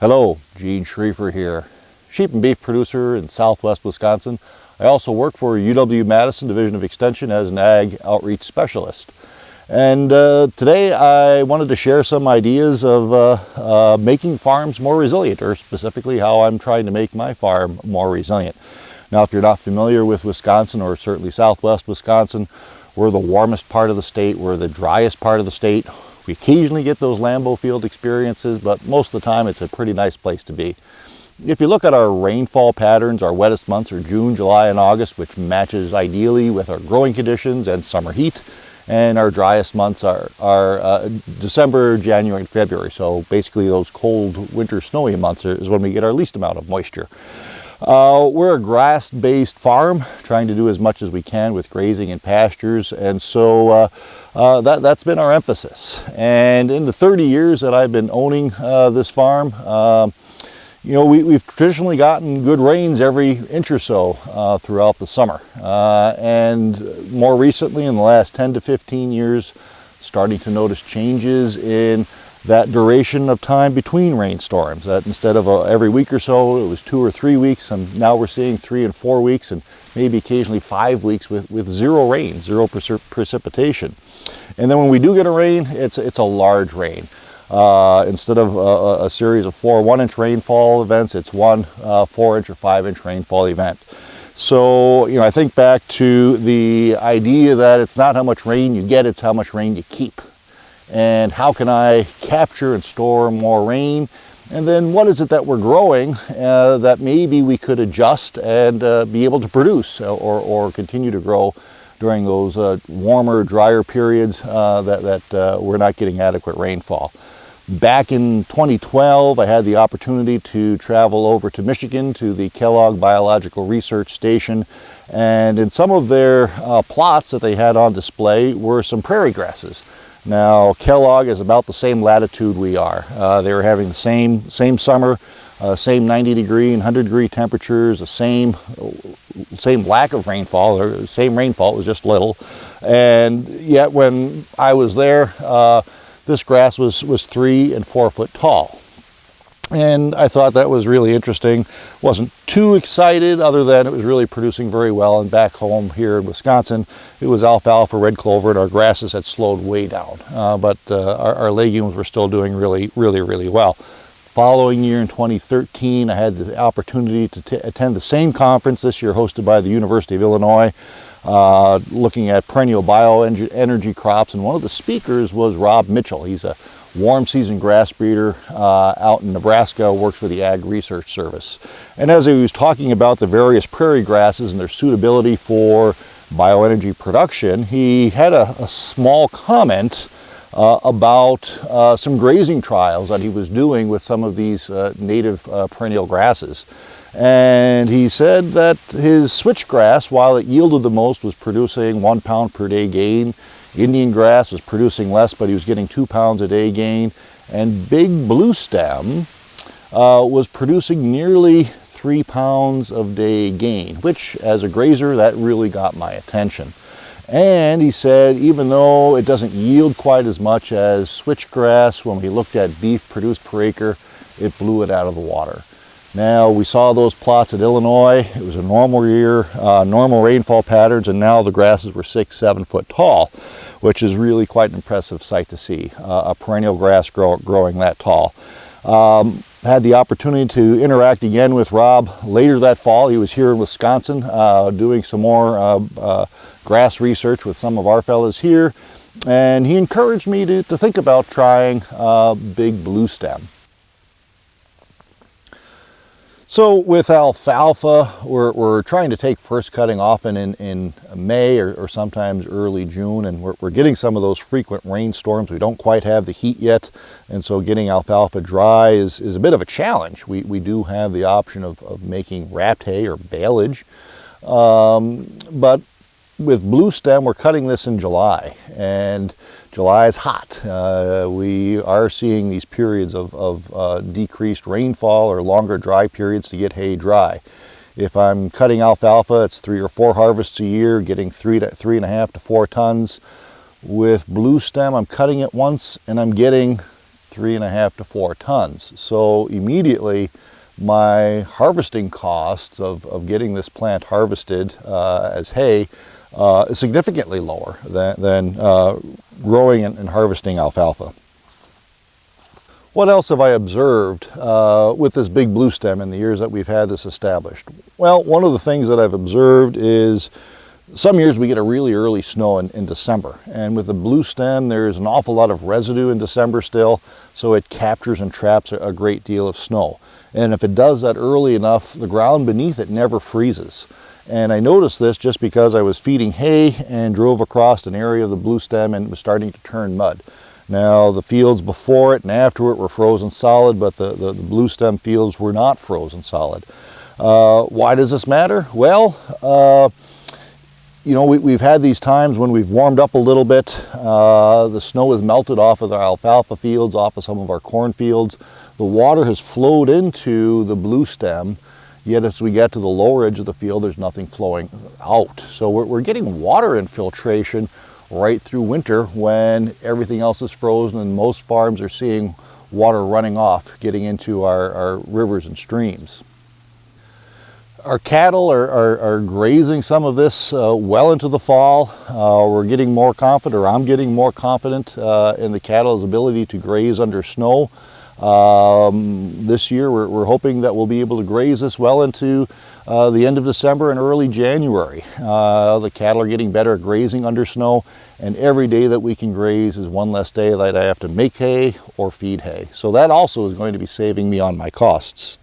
Hello, Gene Schriefer here, sheep and beef producer in southwest Wisconsin. I also work for UW-Madison Division of Extension as an ag outreach specialist. And today I wanted to share some ideas of making farms more resilient, or specifically how I'm trying to make my farm more resilient. Now, if you're not familiar with Wisconsin, or certainly southwest Wisconsin, we're the warmest part of the state, we're the driest part of the state. We occasionally get those Lambeau field experiences, but most of the time it's a pretty nice place to be. If you look at our rainfall patterns, our wettest months are June, July, and August, which matches ideally with our growing conditions and summer heat. And our driest months are December, January, and February. So basically those cold, winter, snowy months is when we get our least amount of moisture. We're a grass-based farm, trying to do as much as we can with grazing and pastures, and so that's been our emphasis. And in the 30 years that I've been owning this farm, you know, we've traditionally gotten good rains every inch or so throughout the summer. And more recently, in the last 10 to 15 years, starting to notice changes in that duration of time between rainstorms. That instead of every week or so, it was 2 or 3 weeks, and now we're seeing 3 and 4 weeks, and maybe occasionally 5 weeks with zero rain, zero precipitation. And then when we do get a rain, it's a large rain. Instead of a series of 4 1-inch rainfall events, it's one 4-inch or 5-inch rainfall event. So, you know, I think back to the idea that it's not how much rain you get, it's how much rain you keep. And how can I capture and store more rain? And then what is it that we're growing that maybe we could adjust and be able to produce or continue to grow during those warmer, drier periods that we're not getting adequate rainfall. Back in 2012, I had the opportunity to travel over to Michigan to the Kellogg Biological Research Station, and in some of their plots that they had on display were some prairie grasses. Now, Kellogg is about the same latitude we are. They were having the same summer, same 90-degree and 100-degree temperatures, the same lack of rainfall, or same rainfall, it was just little. And yet when I was there, this grass was 3 and 4 foot tall. And I thought that was really interesting. Wasn't too excited, other than it was really producing very well. And back home here in Wisconsin, it was alfalfa, red clover, and our grasses had slowed way down. But our legumes were still doing really well. Following year in 2013, I had the opportunity to attend the same conference this year hosted by the University of Illinois, looking at perennial bioenergy crops. And one of the speakers was Rob Mitchell. He's a warm season grass breeder out in Nebraska, works for the Ag Research Service. And as he was talking about the various prairie grasses and their suitability for bioenergy production, he had a small comment about some grazing trials that he was doing with some of these native perennial grasses. And he said that his switchgrass, while it yielded the most, was producing 1 pound per day gain. Indian grass was producing less, but he was getting 2 pounds a day gain. And big Bluestem was producing nearly 3 pounds of day gain, which as a grazer, that really got my attention. And he said, even though it doesn't yield quite as much as switchgrass, when we looked at beef produced per acre, it blew it out of the water. Now, we saw those plots at Illinois. It was a normal year, normal rainfall patterns, and now the grasses were 6, 7 foot tall, which is really quite an impressive sight to see, a perennial grass growing that tall. Had the opportunity to interact again with Rob later that fall. He was here in Wisconsin doing some more grass research with some of our fellows here, and he encouraged me to think about trying big Bluestem. So with alfalfa, we're trying to take first cutting often in May or sometimes early June, and we're getting some of those frequent rainstorms. We don't quite have the heat yet, and so getting alfalfa dry is a bit of a challenge. We do have the option of making wrapped hay or baleage, but with Bluestem, we're cutting this in July, and July is hot. We are seeing these periods of decreased rainfall or longer dry periods to get hay dry. If I'm cutting alfalfa, it's 3 or 4 harvests a year, getting 3.5 to 4 tons. With Bluestem, I'm cutting it once and I'm getting 3.5 to 4 tons. So immediately my harvesting costs of getting this plant harvested as hay is significantly lower than growing and harvesting alfalfa. What else have I observed with this big bluestem in the years that we've had this established? Well, one of the things that I've observed is some years we get a really early snow in December, and with the bluestem there's an awful lot of residue in December still, so it captures and traps a great deal of snow. And if it does that early enough, the ground beneath it never freezes. And I noticed this just because I was feeding hay and drove across an area of the bluestem and it was starting to turn mud. Now the fields before it and after it were frozen solid, but the bluestem fields were not frozen solid. Why does this matter? Well, you know, we've had these times when we've warmed up a little bit, the snow has melted off of our alfalfa fields, off of some of our corn fields. The water has flowed into the bluestem, yet as we get to the lower edge of the field, there's nothing flowing out. So we're getting water infiltration right through winter when everything else is frozen and most farms are seeing water running off, getting into our rivers and streams. Our cattle are grazing some of this well into the fall. We're getting more confident, or I'm getting more confident in the cattle's ability to graze under snow. This year we're hoping that we'll be able to graze this well into the end of December and early January. The cattle are getting better at grazing under snow, and every day that we can graze is one less day that I have to make hay or feed hay. So that also is going to be saving me on my costs.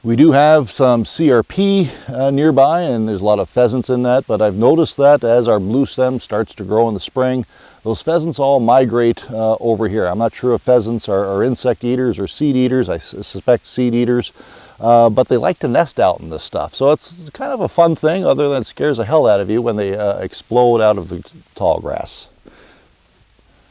We do have some CRP nearby, and there's a lot of pheasants in that, but I've noticed that as our bluestem starts to grow in the spring, those pheasants all migrate over here. I'm not sure if pheasants are insect eaters or seed eaters. I suspect seed eaters, but they like to nest out in this stuff. So it's kind of a fun thing, other than it scares the hell out of you when they explode out of the tall grass.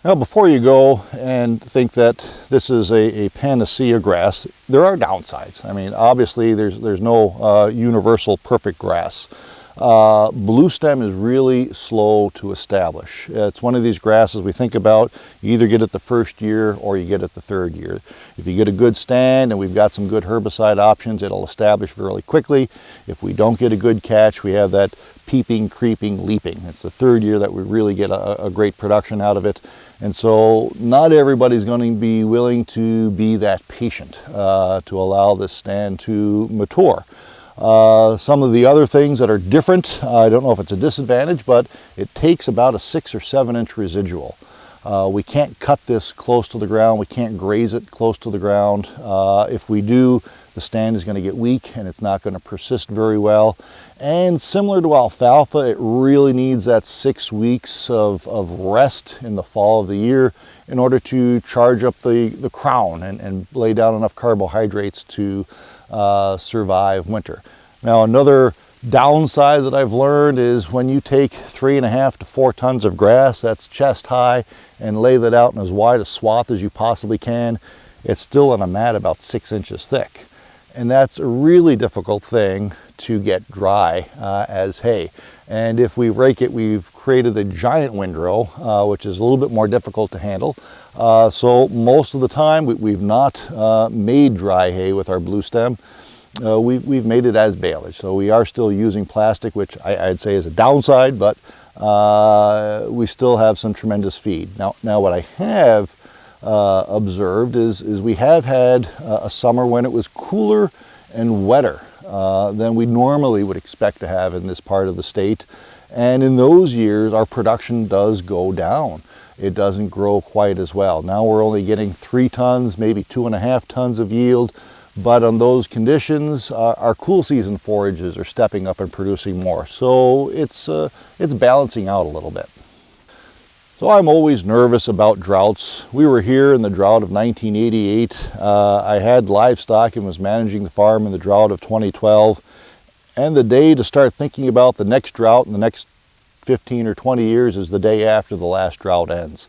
Now, before you go and think that this is a panacea grass, there are downsides. I mean, obviously there's no universal perfect grass. Bluestem is really slow to establish. It's one of these grasses we think about, you either get it the first year or you get it the third year. If you get a good stand and we've got some good herbicide options, it'll establish really quickly. If we don't get a good catch, we have that peeping, creeping, leaping. It's the third year that we really get a great production out of it. And so not everybody's going to be willing to be that patient to allow this stand to mature. Some of the other things that are different, I don't know if it's a disadvantage, but it takes about a 6 or 7 inch residual. We can't cut this close to the ground. We can't graze it close to the ground. If we do, the stand is going to get weak and it's not going to persist very well. And similar to alfalfa, it really needs that 6 weeks of rest in the fall of the year in order to charge up the crown and lay down enough carbohydrates to survive winter. Now, another downside that I've learned is when you take 3.5 to 4 tons of grass that's chest high and lay that out in as wide a swath as you possibly can, it's still on a mat about 6 inches thick. And that's a really difficult thing to get dry as hay. And if we rake it, we've created a giant windrow, which is a little bit more difficult to handle. So most of the time we've not made dry hay with our bluestem. We've made it as baleage. So we are still using plastic, which I'd say is a downside, but we still have some tremendous feed. Now what I have observed is we have had a summer when it was cooler and wetter than we normally would expect to have in this part of the state. And in those years, our production does go down. It doesn't grow quite as well. Now we're only getting 3 tons, maybe 2.5 tons of yield. But on those conditions, our cool season forages are stepping up and producing more. So it's balancing out a little bit. So I'm always nervous about droughts. We were here in the drought of 1988. I had livestock and was managing the farm in the drought of 2012. And the day to start thinking about the next drought in the next 15 or 20 years is the day after the last drought ends.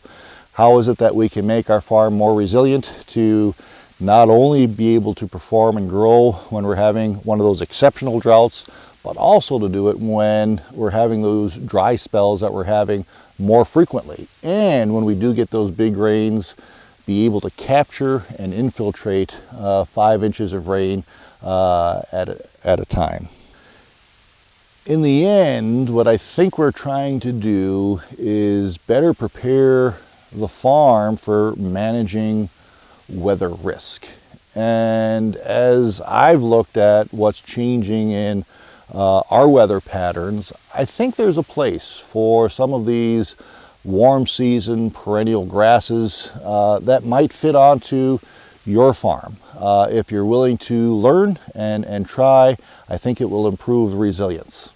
How is it that we can make our farm more resilient to not only be able to perform and grow when we're having one of those exceptional droughts, but also to do it when we're having those dry spells that we're having more frequently. And when we do get those big rains, be able to capture and infiltrate 5 inches of rain at a time. In the end, what I think we're trying to do is better prepare the farm for managing weather risk. And as I've looked at what's changing in our weather patterns, I think there's a place for some of these warm season perennial grasses that might fit onto your farm. If you're willing to learn and try, I think it will improve resilience.